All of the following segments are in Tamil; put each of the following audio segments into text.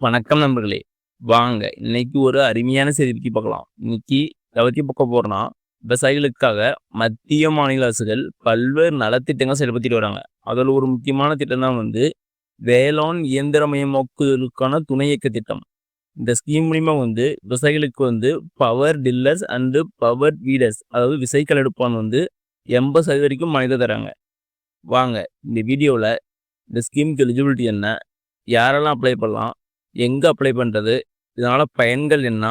வணக்கம் நண்பர்களே! வாங்க இன்னைக்கு ஒரு அருமையான செய்தி பத்தி பார்க்கலாம். இன்னைக்கு எத பத்தி பார்க்க போறோம்னா, விவசாயிகளுக்காக மத்திய, மாநில அரசுகள் பல்வேறு நலத்திட்டங்கள் செயல்படுத்திட்டு வராங்க. அதுல ஒரு முக்கியமான திட்டம் தான் வேளாண் இயந்திரமயமாக்குதலுக்கான துணை இயக்க திட்டம். இந்த ஸ்கீம் மூலியமா விவசாயிகளுக்கு பவர் டில்லர்ஸ் அண்ட் பவர் வீடர்ஸ் அதாவது விசைக்கல் எடுப்பான் 80% வரைக்கும் மானியம் தராங்க. வாங்க இந்த வீடியோல இந்த ஸ்கீம்க்கு எலிஜிபிலிட்டி என்ன? யாரெல்லாம் அப்ளை பண்ணலாம்? எங்க அப்ளை பண்றது? இதனால பயன்கள் என்ன?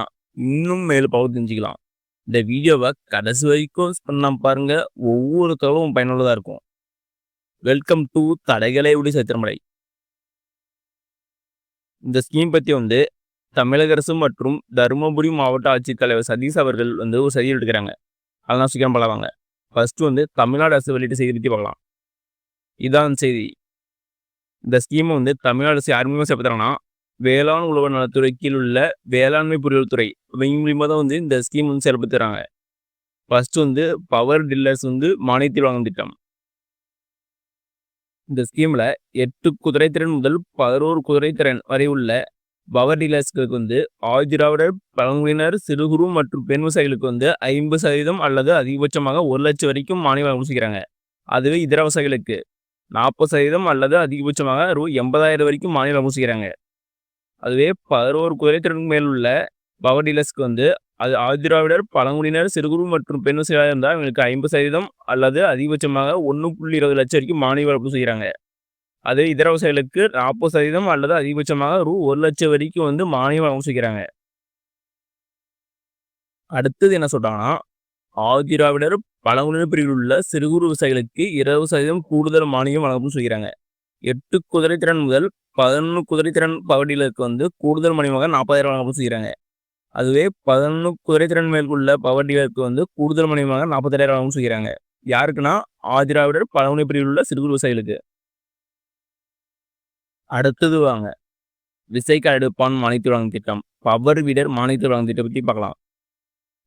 இன்னும் மேலும் தெரிஞ்சுக்கலாம். இந்த வீடியோவ கடைசி வரைக்கும் பண்ணாம பாருங்க. ஒவ்வொரு தகவலும் பயனுள்ளதா இருக்கும். வெல்கம் டூ தடைகளை உடைய சத்திரமலை. இந்த ஸ்கீம் பத்தி தமிழக அரசு மற்றும் தருமபுரி மாவட்ட ஆட்சித்தலைவர் சதீஷ் அவர்கள் ஒரு செய்தி எடுக்கிறாங்க. அதெல்லாம் சீக்கிரம் பார்க்கலாங்க. ஃபர்ஸ்ட் தமிழ்நாடு அரசு வெளியிட்ட செய்தி பத்தி பார்க்கலாம். இதான் செய்தி. இந்த ஸ்கீம் தமிழ்நாடு அரசு யார் மூலியமா செயல்படுத்துறாங்கன்னா, வேளாண் உழவர் நலத்துறை கீழ் உள்ள வேளாண்மை பொறியியல் துறை இவங்க மூலியமா தான் இந்த ஸ்கீம் செயல்படுத்துறாங்க. ஃபர்ஸ்ட் பவர் டில்லர்ஸ் மானியத்தில் வழங்கும் திட்டம். இந்த ஸ்கீம்ல 8 குதிரைத்திறன் முதல் 11 குதிரைத்திறன் வரை உள்ள பவர் டீலர்ஸ்களுக்கு ஆதிதிராவிடர் பழங்குடியினர் சிறு குறு மற்றும் பெண் விவசாயிகளுக்கு 50% அல்லது அதிகபட்சமாக 1 லட்சம் வரைக்கும் மானியம் வழங்குகிறாங்க. அதுவே இதர விவசாயிகளுக்கு 40% அல்லது அதிகபட்சமாக ரூ. 80,000 வரைக்கும் மானியம் வழங்குகிறாங்க. அதுவே 11 குதிரைத்திறனுக்கு மேல் உள்ள பவர் டீலர்ஸ்க்கு அது ஆதிதிராவிடர் பழங்குடியினர் சிறு குறு மற்றும் பெண் விவசாயிகளாக இருந்தால் இவங்களுக்கு 50% அல்லது அதிகபட்சமாக 1.20 லட்சம் வரைக்கும் மானியம் வழங்குகிறாங்க. அதே இதர விவசாயிகளுக்கு 40% அல்லது அதிகபட்சமாக ரூ. 1 லட்சம் வரைக்கும் மானியம் வழங்குகிறாங்க. அடுத்தது என்ன சொல்றாங்கன்னா, ஆதிதிராவிடர் பழங்குடியினர் பிரிவில் உள்ள சிறு குறு விவசாயிகளுக்கு 20% கூடுதல் மானியம் வழங்கும் சொல்கிறாங்க. 8 குதிரைத்திறன் முதல் 11 குதிரைத்திறன் பவர் டீலருக்கு கூடுதல் மானியமாக 40,000 வழங்கும் செய்கிறாங்க. அதுவே 11 குதிரைத்திறன் மேல் உள்ள பவர் டீலருக்கு கூடுதல் மானியமாக 40,000 வழங்கும் செய்கிறாங்க. யாருக்குன்னா ஆதிதிராவிடர் பழங்குடியினர் பிரிவில் உள்ள சிறு குறு விவசாயிகளுக்கு. அடுத்தது வாங்க விசைக்கல் எடுப்பான் மானியத்தில் வழங்கும் திட்டம், பவர் வீடர் மானியத்தில் வழங்கும் திட்டம் பற்றி பார்க்கலாம்.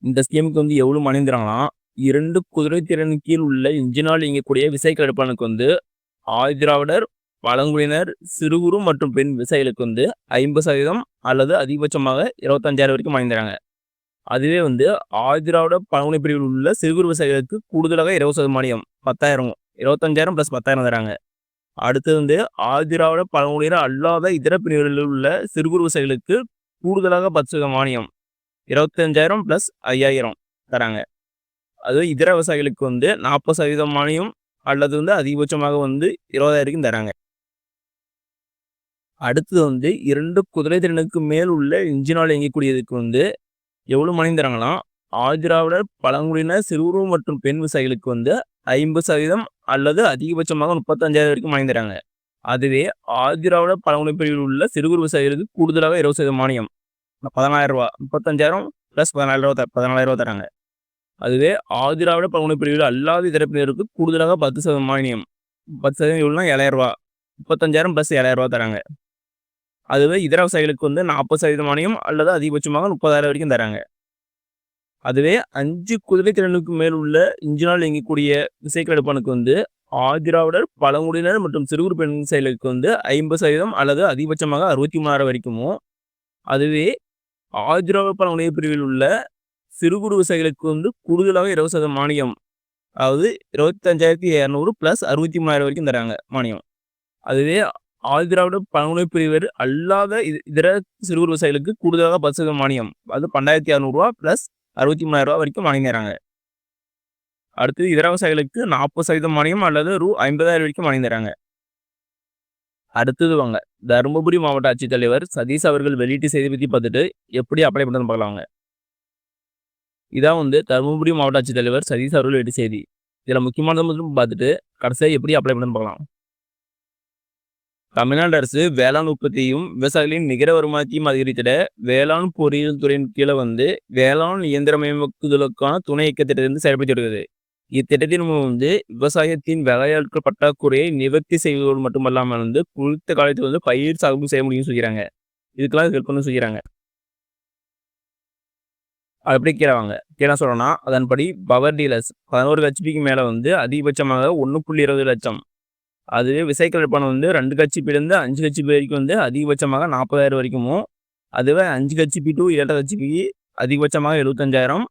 இந்த ஸ்கீமுக்கு எவ்வளவு மானியம் தராங்கன்னா, 2 குதிரைத்திறன் கீழ் உள்ள இன்ஜினால் இயங்கக்கூடிய விசைக்கல் எடுப்பானுக்கு ஆதிதிராவிடர் பழங்குடியினர் சிறு குறு மற்றும் பெண் விவசாயிகளுக்கு 50% அல்லது அதிகபட்சமாக 25,000 வரைக்கும் மானியம் தராங்க. அதுவே ஆதிதிராவிட பழங்குடி பிரிவில் உள்ள சிறு குறு விவசாயிகளுக்கு கூடுதலாக 20% மானியம் 10,000 25,000 + 10,000 தராங்க. அடுத்து ஆதிதிராவிட பழங்குடியினர் அல்லாத இதர பிரிவுகளில் உள்ள சிறு குறு விவசாயிகளுக்கு கூடுதலாக 10% மானியம் 25,000 + 5,000 தராங்க. அது இதர விவசாயிகளுக்கு 40% மானியம் அல்லது அதிகபட்சமாக 20,000 தராங்க. அடுத்தது 2 குதிரைத்திறனுக்கு மேல் உள்ள இன்ஜினால் இயங்கக்கூடியதுக்கு எவ்வளவு மானியம் தராங்கன்னா, ஆதிதிராவிடர் பழங்குடியினர் சிறு குறு மற்றும் பெண் விவசாயிகளுக்கு 50% அல்லது அதிகபட்சமாக 35,000 வரைக்கும் மானியம் தராங்க. அதுவே ஆதிதிராவிடர் பழங்குடி பிரிவில் உள்ள சிறு குறு விவசாயிகளுக்கு கூடுதலாக 20% மானியம் 14,000 35,000 + 14,000 தராங்க. அதுவே ஆதிதிராவிட பழங்குடி பிரிவில் அல்லாத இதரப்பினருக்கு கூடுதலாக 10% மானியம் 10% எவ்வளோனா 7,000 35,000 + 7,000 தராங்க. அதுவே இதர விவசாயிகளுக்கு 40% மானியம் அல்லது அதிகபட்சமாக 30,000 வரைக்கும் தராங்க. அதுவே 5 குதிரைத்திறனுக்கு மேல் உள்ள இன்ஜினால் இயங்கக்கூடிய விசைக்கல் எடுப்பானுக்கு ஆதிதிராவிடர் பழங்குடியினர் மற்றும் சிறு குறு பெண் விவசாயிகளுக்கு 50% அல்லது அதிகபட்சமாக 63,000 வரைக்கும். அதுவே ஆதிதிராவிடர் பழங்குடியினர் பிரிவில் உள்ள சிறு குறு விவசாயிகளுக்கு கூடுதலாக 20% மானியம் அதாவது 25,200 + 63,000 வரைக்கும் தராங்க மானியம். அதுவே ஆதிதிராவிட பழங்குடியினர் பிரிவர் அல்லாத இதர சிறு குறு விவசாயிகளுக்கு கூடுதலாக 10% மானியம் அது 12,600 + 63,000 வரைக்கும் மானியம் தராங்க. அடுத்து இதர விவசாயிகளுக்கு 40% மானியம் அல்லது ரூ. 50,000 வரைக்கும் மானியம் தராங்க. அடுத்தது வாங்க தருமபுரி மாவட்ட ஆட்சித்தலைவர் சதீஷ் அவர்கள் வெளியிட்ட செய்தி பத்தி பார்த்துட்டு எப்படி அப்ளை பண்ணுறதுன்னு பார்க்கலாங்க. இதான் தருமபுரி மாவட்ட ஆட்சித்தலைவர் சதீஷ் அவர்கள் வெளியிட்ட செய்தி. இதில் முக்கியமானது மட்டும் பார்த்துட்டு கடைசியாக எப்படி அப்ளை பண்ணுறதுன்னு பார்க்கலாம். தமிழ்நாடு அரசு வேளாண் உற்பத்தியையும் விவசாயிகளின் நிகர வருமானத்தையும் அதிகரித்திட வேளாண் பொறியியல் துறையின் கீழே வேளாண் இயந்திரமயமாக்குதலுக்கான துணை இயக்க திட்டத்திலிருந்து செயல்படுத்தி வருகிறது. இத்திட்டத்தின் மூலம் விவசாயத்தின் வேலையாட்கள் பற்றாக்குறையை நிவர்த்தி செய்வதோடு மட்டுமல்லாமல் குறித்த காலத்தில் பயிர் சாகுபடி செய்ய முடியும்னு சொல்கிறாங்க. இதுக்கெல்லாம் ஹெல்ப் பண்ணு சொல்கிறாங்க. அப்படி கீழே சொல்றோம்னா, அதன்படி பவர் டீலர்ஸ் 11 ஹெச்பிக்கு மேல அதிகபட்சமாக 1.20 லட்சம் அதுவே விசைக்கலர் பணம் வந்து 2 ஹெச்பிலேருந்து 5 ஹெச்பி வரைக்கும் வந்து அதிகபட்சமாக 40,000 வரைக்குமும், அதுவே 5 ஹெச்பி டூ 7.5 ஹெச்பிக்கு அதிகபட்சமாக 75,000,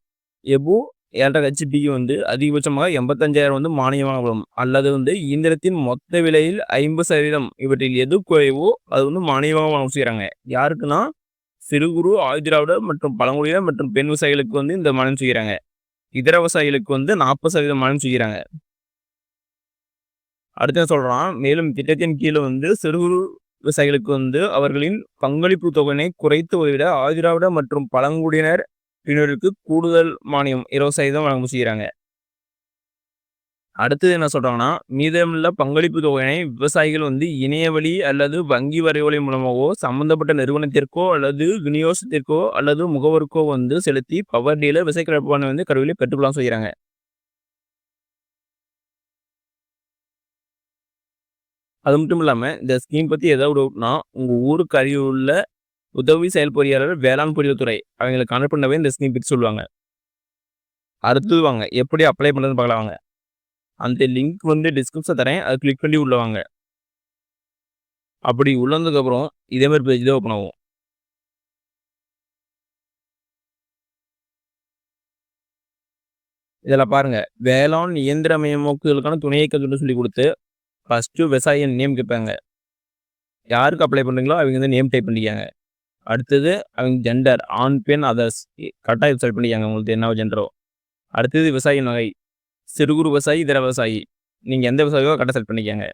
எபோ 7.5 ஹெச்பிக்கு வந்து அதிகபட்சமாக 85,000 வந்து மானியமாக வரும். அல்லது வந்து இயந்திரத்தின் மொத்த விலையில் 50% இவற்றில் எது குறைவோ அது வந்து மானியமாக வழங்க செய்கிறாங்க. யாருக்குன்னா சிறு குறு ஆதிதிராவிடர் மற்றும் பழங்குடியினர் மற்றும் பெண் விவசாயிகளுக்கு வந்து இந்த மானியம் செய்கிறாங்க. இதர விவசாயிகளுக்கு வந்து 40% மானியம் செய்கிறாங்க. அடுத்து என்ன சொல்றான், மேலும் திட்டத்தின் கீழ வந்து சிறு குறு விவசாயிகளுக்கு வந்து அவர்களின் பங்களிப்பு தொகையினை குறைத்து உதவிட ஆதிதிராவிட மற்றும் பழங்குடியினர் பிரிவினருக்கு கூடுதல் மானியம் 20% வழங்க செய்கிறாங்க. அடுத்தது என்ன சொல்றாங்கன்னா, மீதமுள்ள பங்களிப்பு தொகையினை விவசாயிகள் வந்து இணைய வழி அல்லது வங்கி வரைவோலை மூலமாகவோ சம்பந்தப்பட்ட நிறுவனத்திற்கோ அல்லது விநியோகத்திற்கோ அல்லது முகவருக்கோ வந்து செலுத்தி பவர் டீலர் விசைக்கலப்பானை வந்து கருவிலை பெற்றுக்கொள்ளலாம் செய்கிறாங்க. அது மட்டும் இல்லாம இந்த ஸ்கீம் பத்தி ஏதாவது டவுட்னா உங்க ஊருக்கு அருகில் உள்ள உதவி செயல் பொறியாளர் வேளாண் பொறியியல் துறை அவங்களுக்கு கனெக்ட் பண்ணவே இந்த ஸ்கீம் பத்தி சொல்லுவாங்க. அடுத்தது வாங்க எப்படி அப்ளை பண்றதுன்னு பார்க்கலாம் வாங்க. அந்த லிங்க் வந்து டிஸ்கிரிப்ஷன் தரேன், அதை கிளிக் பண்ணி உள்ள வாங்க. அப்படி உள்ள வந்ததுக்கப்புறம் இதே மாதிரி பேஜ் தான் ஓப்பன் ஆகும். இதில் பாருங்க வேளாண் இயந்திரமயமாக்குதலுக்கான துணை இயக்கத்துன்னு சொல்லி கொடுத்து ஃபர்ஸ்ட்டு விவசாயியின் நேம் கேட்பாங்க. யாருக்கு அப்ளை பண்ணுறீங்களோ அவங்க வந்து நேம் டைப் பண்ணிக்காங்க. அடுத்தது அவங்க ஜெண்டர் ஆண் பெண் அதர்ஸ் கரெக்டாக செலக்ட் பண்ணிக்காங்க உங்களுக்கு என்ன ஜெண்டரோ. அடுத்தது விவசாயியின் வகை சிறு குறு விவசாயி இதர விவசாயி நீங்கள் எந்த விவசாயியோ கரெக்டாக செலக்ட் பண்ணிக்காங்க.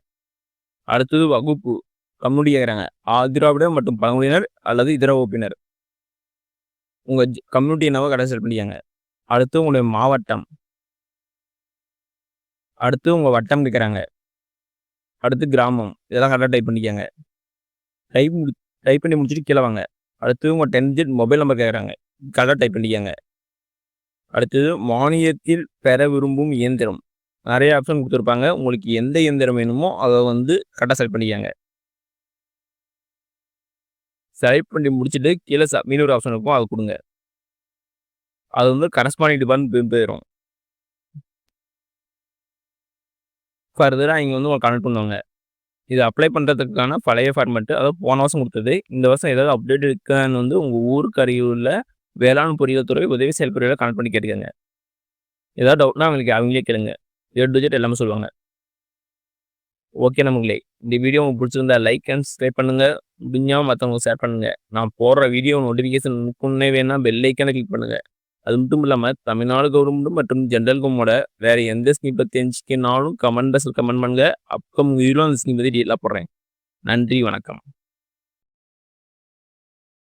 அடுத்தது வகுப்பு கம்யூனிட்டி கேட்குறாங்க ஆதிதிராவிடர் மற்றும் பழங்குடியினர் அல்லது இதர வகுப்பினர் உங்கள் கம்யூனிட்டி என்னவோ கரெக்டாக செலக்ட் பண்ணிக்காங்க. அடுத்து உங்களுடைய மாவட்டம், அடுத்து உங்கள் வட்டம் கேட்குறாங்க. அடுத்து கிராமம் இதெல்லாம் கரெக்டாக டைப் பண்ணிக்காங்க. டைப் பண்ணி முடிச்சுட்டு கீழே வாங்க. அடுத்து உங்கள் 10 டிஜிட் மொபைல் நம்பர் கேட்குறாங்க, கரெக்டாக டைப் பண்ணிக்காங்க. அடுத்தது மானியத்தில் பெற விரும்பும் இயந்திரம் நிறைய ஆப்ஷன் கொடுத்துருப்பாங்க. உங்களுக்கு எந்த இயந்திரம் வேணுமோ அதை வந்து கரெக்டாக செலக்ட் பண்ணிக்காங்க. செலக்ட் பண்ணி முடிச்சுட்டு கீழே சப்மிட் ஒரு ஆப்ஷன் இருக்கும், அதை கொடுங்க. அது வந்து கரஸ்பாண்டிங் டிபார்ட்மெண்ட் போயிடும். ஃபர்தராக இங்கே வந்து உங்களுக்கு கனெக்ட் பண்ணுவாங்க. இது அப்ளை பண்ணுறதுக்கான பழைய ஃபார்மெட்டு, அதாவது போன வருஷம் கொடுத்தது. இந்த வருஷம் ஏதாவது அப்டேட் இருக்கான்னு வந்து உங்கள் ஊருக்கு அருகில் உள்ள வேளாண் பொறியியல் துறை உதவி செயல் பொறியாளரை கனெக்ட் பண்ணி கேட்டுக்கங்க. ஏதாவது டவுட்னா அவங்களே கேளுங்க. டிஜிட் எல்லாமே சொல்லுவாங்க. ஓகே நம்மளே இந்த வீடியோ உங்களுக்கு பிடிச்சிருந்தா லைக் அண்ட் சப்ஸ்கிரைப் பண்ணுங்க. முடிஞ்சால் மற்றவங்களுக்கு ஷேர் பண்ணுங்க. நான் போடுற வீடியோ நோட்டிஃபிகேஷன் முன்னே வேணா பெல் ஐக்கானை கிளிக் பண்ணுங்க. அது மட்டும் இல்லாமல் தமிழ்நாடு கவர்மெண்ட் மற்றும் ஜென்ரல் கவர்மெண்டோட வேற எந்த ஸ்கீம் பற்றி தெரிஞ்சுக்கினாலும் கமெண்ட் பண்ணுங்க. அப்கமிங் வீடியோ அந்த ஸ்கீம் பற்றி டீட்டெயிலாக போடுறேன். நன்றி, வணக்கம்.